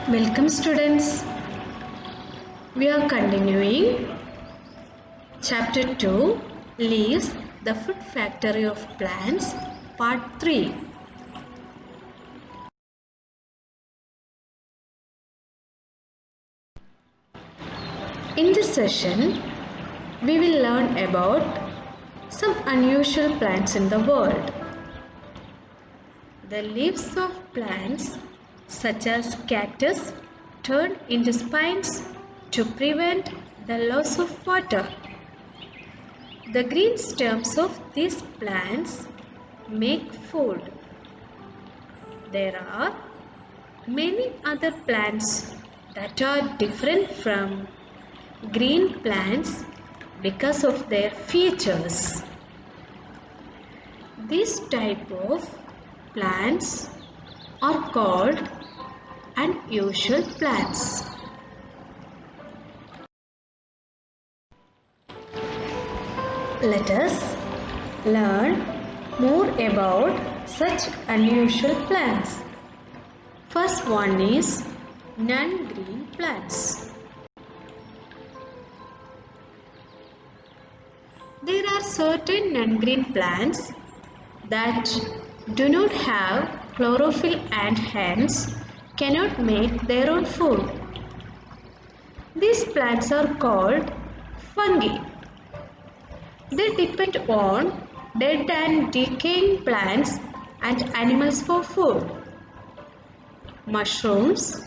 Welcome students. We are continuing Chapter 2 Leaves, the Food Factory of Plants, Part 3. In this session, we will learn about some unusual plants in the world. The leaves of plants such as cactus turn into spines to prevent the loss of water. The green stems of these plants make food. There are many other plants that are different from green plants because of their features. This type of plants are called unusual plants. Let us learn more about such unusual plants. First one is non-green plants. There are certain non-green plants that do not have chlorophyll and hence cannot make their own food. These plants are called fungi. They depend on dead and decaying plants and animals for food. Mushrooms,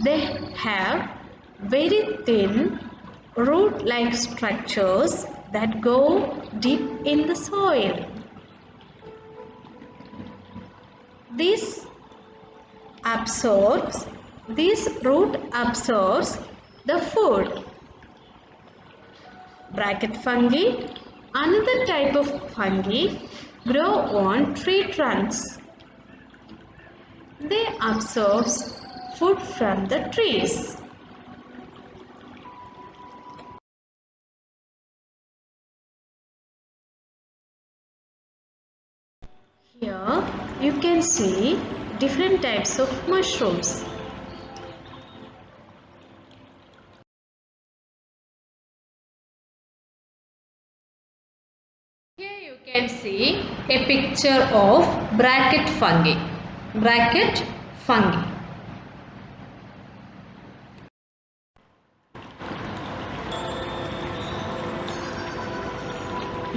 they have very thin root-like structures that go deep in the soil. This root absorbs the food. Bracket fungi, another type of fungi, grow on tree trunks. They absorb food from the trees. Here you can see different types of mushrooms. Here you can see a picture of bracket fungi. Bracket fungi.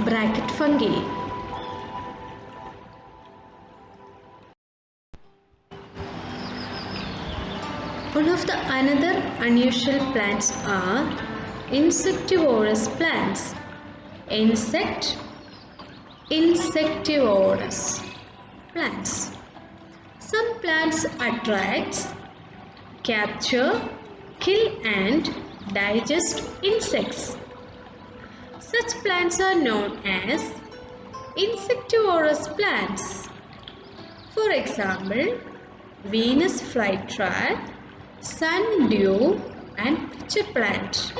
Bracket fungi. One of the another unusual plants are insectivorous plants. Insectivorous plants. Some plants attract, capture, kill and digest insects. Such plants are known as insectivorous plants. For example, Venus flytrap, sundew and pitcher plant.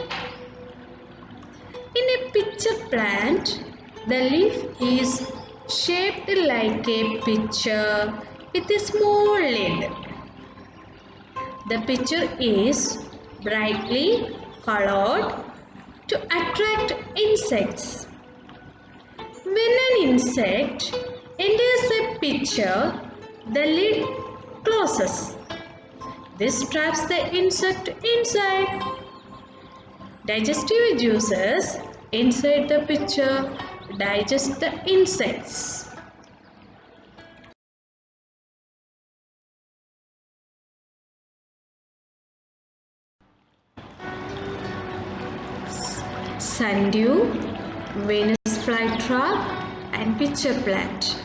In a pitcher plant, the leaf is shaped like a pitcher with a small lid. The pitcher is brightly colored to attract insects. When an insect enters a pitcher, the lid closes. This traps the insect inside. Digestive juices inside the pitcher digest the insects. Sundew, Venus flytrap and pitcher plant.